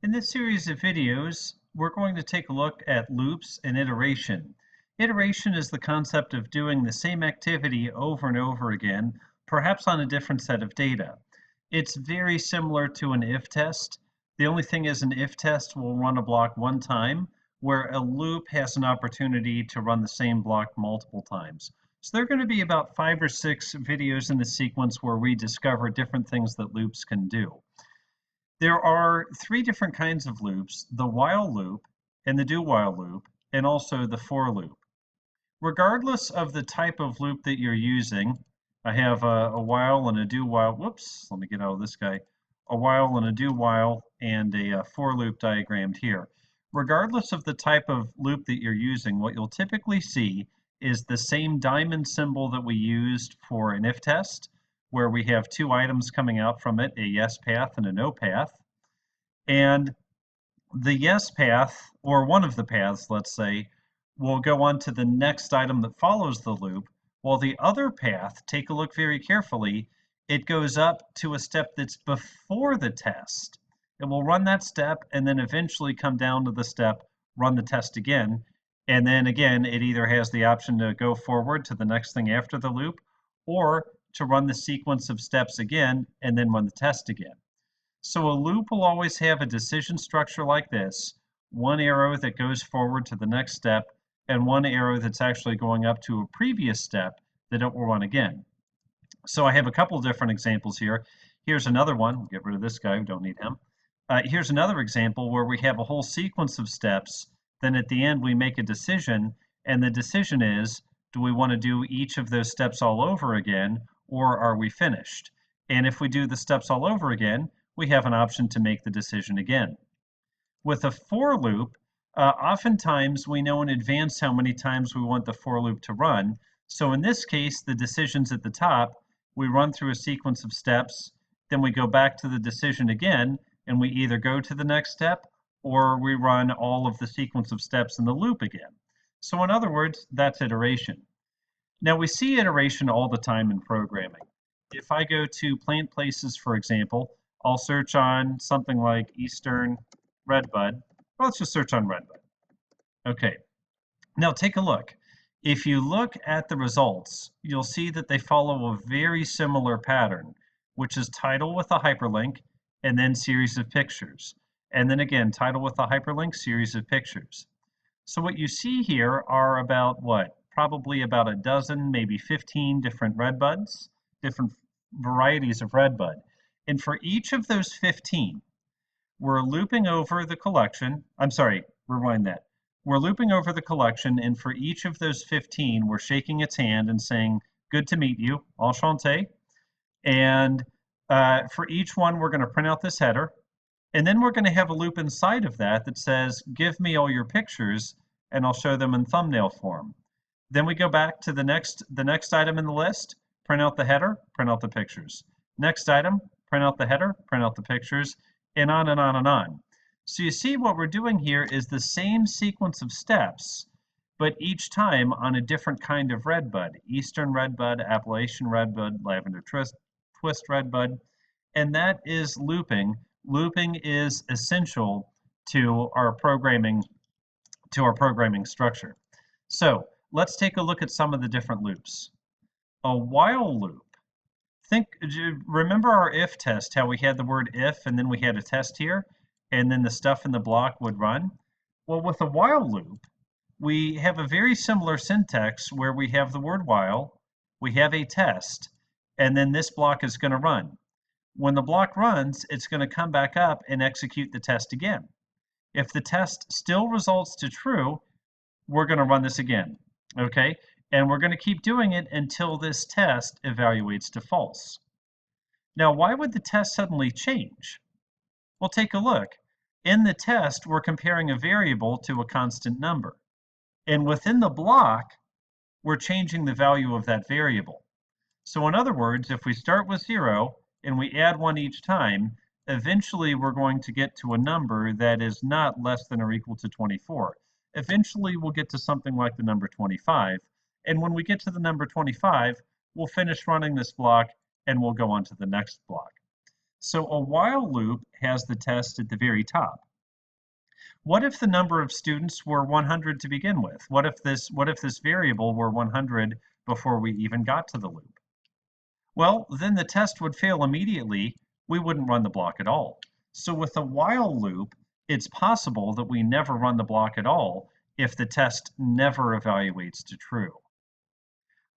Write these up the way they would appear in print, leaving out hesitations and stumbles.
In this series of videos, we're going to take a look at loops and iteration. Iteration is the concept of doing the same activity over and over again, perhaps on a different set of data. It's very similar to an if test. The only thing is an if test will run a block one time, where a loop has an opportunity to run the same block multiple times. So there are going to be about 5 or 6 videos in the sequence where we discover different things that loops can do. There are 3 different kinds of loops: the while loop and the do-while loop, and also the for loop. Regardless of the type of loop that you're using, I have a while and a do-while. Whoops, let me get out of this guy. A while and a do-while and a for loop diagrammed here. Regardless of the type of loop that you're using, what you'll typically see is the same diamond symbol that we used for an if test, where we have 2 items coming out from it, a yes path and a no path. And the yes path, or one of the paths, let's say, will go on to the next item that follows the loop, while the other path, take a look very carefully, it goes up to a step that's before the test. It will run that step and then eventually come down to the step, run the test again, and then again it either has the option to go forward to the next thing after the loop, or to run the sequence of steps again and then run the test again. So a loop will always have a decision structure like this: one arrow that goes forward to the next step, and one arrow that's actually going up to a previous step that it will run again. So I have a couple different examples here. Here's another one. We'll get rid of this guy, we don't need him. Here's another example where we have a whole sequence of steps. Then at the end we make a decision, and the decision is, do we want to do each of those steps all over again, or are we finished? And if we do the steps all over again, we have an option to make the decision again. With a for loop, oftentimes we know in advance how many times we want the for loop to run. So in this case, the decision's at the top. We run through a sequence of steps, then we go back to the decision again, and we either go to the next step or we run all of the sequence of steps in the loop again. So in other words, that's iteration. Now we see iteration all the time in programming. If I go to plant places, for example, I'll search on something like Eastern Redbud. Well, let's just search on Redbud. Okay, now take a look. If you look at the results, you'll see that they follow a very similar pattern, which is title with a hyperlink, and then series of pictures. And then again, title with a hyperlink, series of pictures. So what you see here are about what? Probably about a dozen, maybe 15 different redbuds, different varieties of redbud. And for each of those 15, we're looping over the collection. I'm sorry, rewind that. We're looping over the collection, and for each of those 15, we're shaking its hand and saying, good to meet you, enchanté. And for each one, we're going to print out this header. And then we're going to have a loop inside of that that says, give me all your pictures, and I'll show them in thumbnail form. Then we go back to the next item in the list, print out the header, print out the pictures. Next item, print out the header, print out the pictures, and on and on and on. So you see what we're doing here is the same sequence of steps, but each time on a different kind of redbud: Eastern Redbud, Appalachian Redbud, Lavender Twist Redbud, and that is looping. Looping is essential to our programming structure. So let's take a look at some of the different loops. A while loop. Remember our if test, how we had the word if and then we had a test here, and then the stuff in the block would run? Well, with a while loop, we have a very similar syntax where we have the word while, we have a test, and then this block is going to run. When the block runs, it's going to come back up and execute the test again. If the test still results to true, we're going to run this again, okay? And we're going to keep doing it until this test evaluates to false. Now, why would the test suddenly change? Well, take a look. In the test, we're comparing a variable to a constant number. And within the block, we're changing the value of that variable. So in other words, if we start with 0 and we add 1 each time, eventually we're going to get to a number that is not less than or equal to 24. Eventually we'll get to something like the number 25. And when we get to the number 25, we'll finish running this block and we'll go on to the next block. So a while loop has the test at the very top. What if the number of students were 100 to begin with? What if this variable were 100 before we even got to the loop? Well, then the test would fail immediately. We wouldn't run the block at all. So with a while loop, it's possible that we never run the block at all if the test never evaluates to true.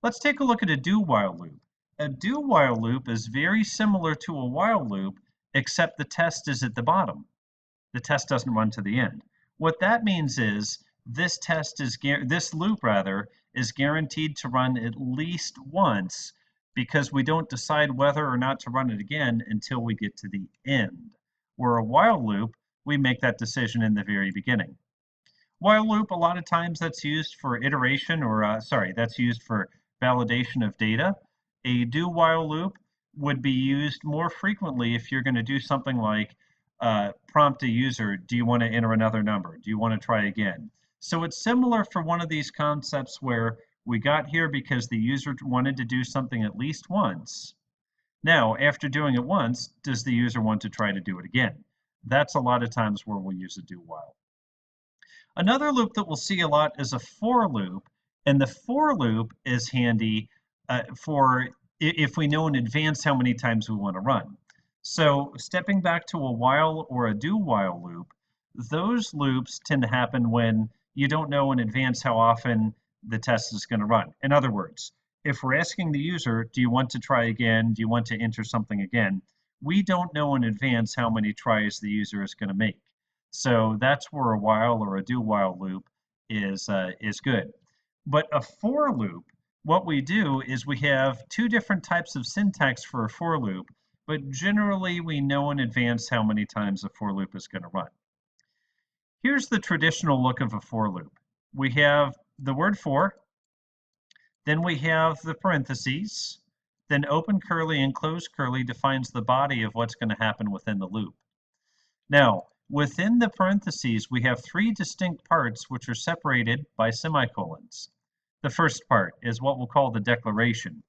Let's take a look at a do-while loop. A do-while loop is very similar to a while loop, except the test is at the bottom. The test doesn't run to the end. What that means is this loop is guaranteed to run at least once, because we don't decide whether or not to run it again until we get to the end. Where a while loop, we make that decision in the very beginning. While loop, a lot of times that's used for iteration, or that's used for validation of data. A do while loop would be used more frequently if you're going to do something like prompt a user, do you want to enter another number? Do you want to try again? So it's similar for one of these concepts where we got here because the user wanted to do something at least once. Now, after doing it once, does the user want to try to do it again? That's a lot of times where we'll use a do while. Another loop that we'll see a lot is a for loop, and the for loop is handy for if we know in advance how many times we want to run. So stepping back to a while or a do while loop, those loops tend to happen when you don't know in advance how often the test is going to run. In other words, if we're asking the user, do you want to try again? Do you want to enter something again? We don't know in advance how many tries the user is going to make. So that's where a while or a do while loop is good. But a for loop, what we do is we have two different types of syntax for a for loop, but generally we know in advance how many times a for loop is going to run. Here's the traditional look of a for loop. We have the word for, then we have the parentheses, then open curly and close curly defines the body of what's going to happen within the loop. Now, within the parentheses, we have three distinct parts which are separated by semicolons. The first part is what we'll call the declaration.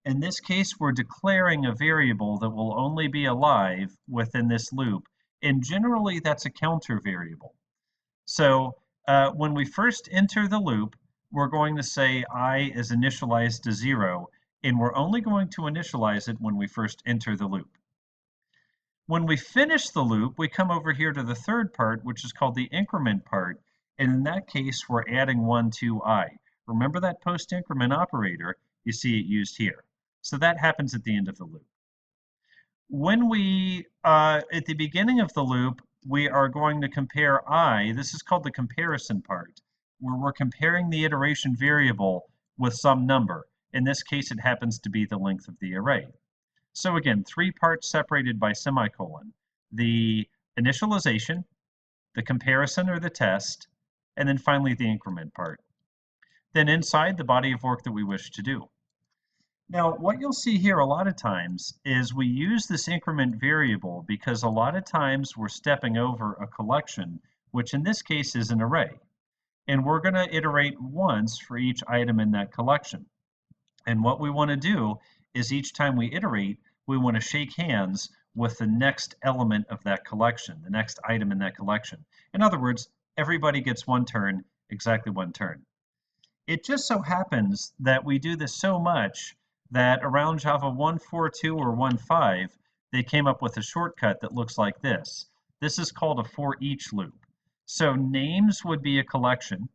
In this case, we're declaring a variable that will only be alive within this loop, and generally that's a counter variable. So when we first enter the loop, we're going to say I is initialized to 0, and we're only going to initialize it when we first enter the loop. When we finish the loop, we come over here to the third part, which is called the increment part, and in that case, we're adding 1 to I. Remember that post-increment operator? You see it used here. So that happens at the end of the loop. When we, at the beginning of the loop, we are going to compare I. This is called the comparison part, where we're comparing the iteration variable with some number. In this case, it happens to be the length of the array. So again, three parts separated by semicolon. The initialization, the comparison or the test, and then finally the increment part. Then inside the body of work that we wish to do. Now, what you'll see here a lot of times is we use this increment variable because a lot of times we're stepping over a collection, which in this case is an array. And we're going to iterate once for each item in that collection. And what we want to do is each time we iterate, we want to shake hands with the next element of that collection, the next item in that collection. In other words, everybody gets one turn, exactly one turn. It just so happens that we do this so much that around Java 1.4.2 or 1.5, they came up with a shortcut that looks like this. This is called a for each loop. So names would be a collection,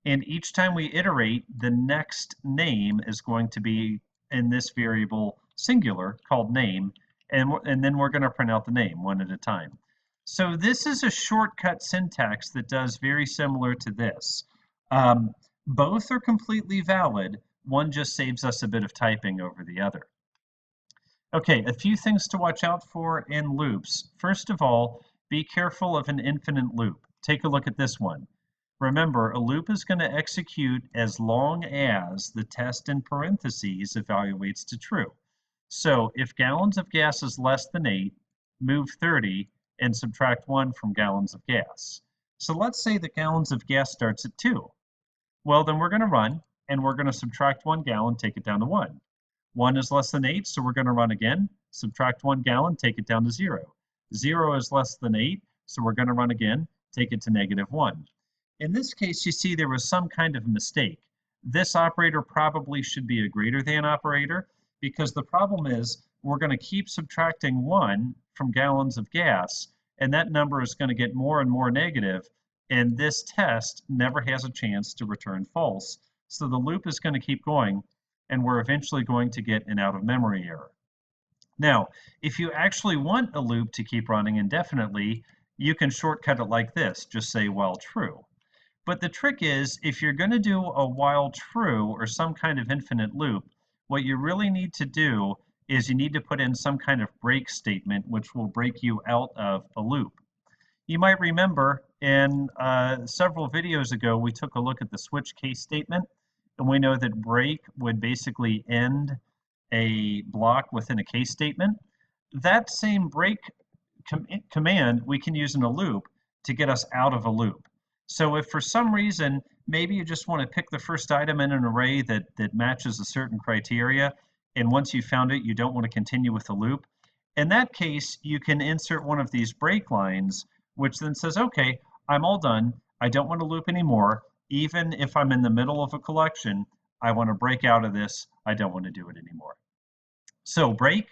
and each time we iterate, the next name is going to be in this variable singular called name, and then we're going to print out the name one at a time. So this is a shortcut syntax that does very similar to this. Both are completely valid. One just saves us a bit of typing over the other. Okay, a few things to watch out for in loops. First of all, be careful of an infinite loop. Take a look at this one. Remember, a loop is going to execute as long as the test in parentheses evaluates to true. So if gallons of gas is less than 8, move 30 and subtract 1 from gallons of gas. So let's say the gallons of gas starts at 2. Well, then we're going to run, and we're going to subtract 1 gallon, take it down to 1. 1 is less than 8, so we're going to run again, subtract 1 gallon, take it down to 0. 0 is less than 8, so we're going to run again, take it to -1. In this case, you see there was some kind of mistake. This operator probably should be a greater than operator, because the problem is we're going to keep subtracting 1 from gallons of gas, and that number is going to get more and more negative, and this test never has a chance to return false. So the loop is going to keep going, and we're eventually going to get an out-of-memory error. Now, if you actually want a loop to keep running indefinitely, you can shortcut it like this, just say while true. But the trick is, if you're going to do a while true or some kind of infinite loop, what you really need to do is you need to put in some kind of break statement which will break you out of a loop. You might remember in several videos ago, we took a look at the switch case statement, and we know that break would basically end a block within a case statement. That same break command we can use in a loop to get us out of a loop. So if for some reason, maybe you just want to pick the first item in an array that matches a certain criteria, and once you found it, you don't want to continue with the loop, in that case, you can insert one of these break lines, which then says, okay, I'm all done. I don't want to loop anymore. Even if I'm in the middle of a collection, I want to break out of this. I don't want to do it anymore. So break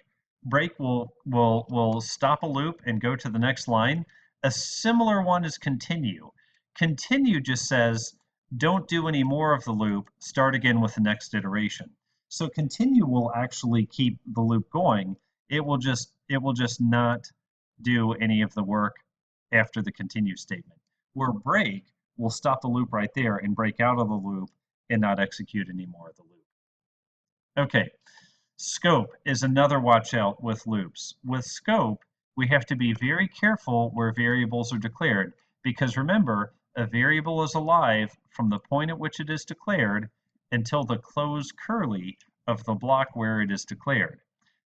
will stop a loop and go to the next line. A similar one is continue. Continue just says, don't do any more of the loop, start again with the next iteration. So continue will actually keep the loop going. It will just not do any of the work after the continue statement. Where break will stop the loop right there and break out of the loop and not execute any more of the loop. Okay, scope is another watch out with loops. With scope, we have to be very careful where variables are declared, because remember, a variable is alive from the point at which it is declared until the close curly of the block where it is declared.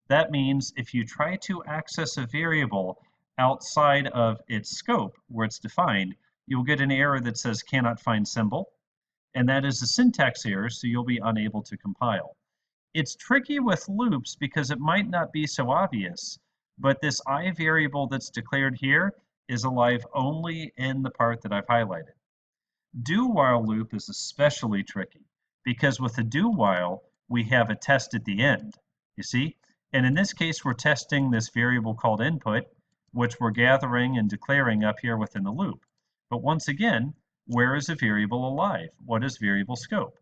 That means if you try to access a variable outside of its scope where it's defined, you'll get an error that says cannot find symbol, and that is a syntax error, so you'll be unable to compile. It's tricky with loops because it might not be so obvious, but this I variable that's declared here is alive only in the part that I've highlighted. Do while loop is especially tricky because with a do while, we have a test at the end, you see? And in this case, we're testing this variable called input, which we're gathering and declaring up here within the loop. But once again, where is a variable alive? What is variable scope?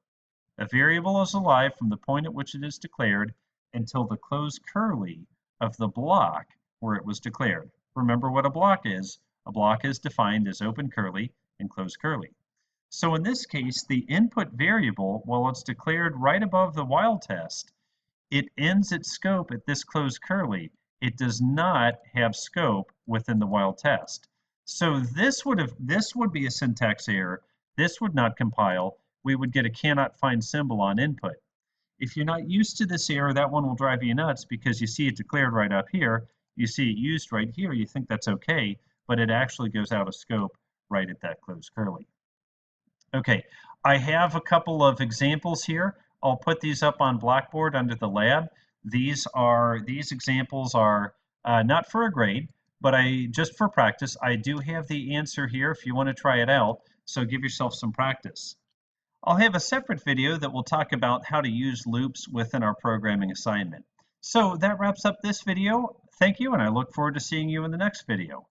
A variable is alive from the point at which it is declared until the close curly of the block where it was declared. Remember what a block is. A block is defined as open curly and close curly. So in this case, the input variable, while it's declared right above the while test, it ends its scope at this close curly. It does not have scope within the while test. So this would be a syntax error. This would not compile. We would get a cannot find symbol on input. If you're not used to this error, that one will drive you nuts because you see it declared right up here. You see it used right here. You think that's okay, but it actually goes out of scope right at that close curly. Okay, I have a couple of examples here. I'll put these up on Blackboard under the lab. These examples are not for a grade, but just for practice. I do have the answer here if you want to try it out, so give yourself some practice. I'll have a separate video that will talk about how to use loops within our programming assignment. So that wraps up this video. Thank you, and I look forward to seeing you in the next video.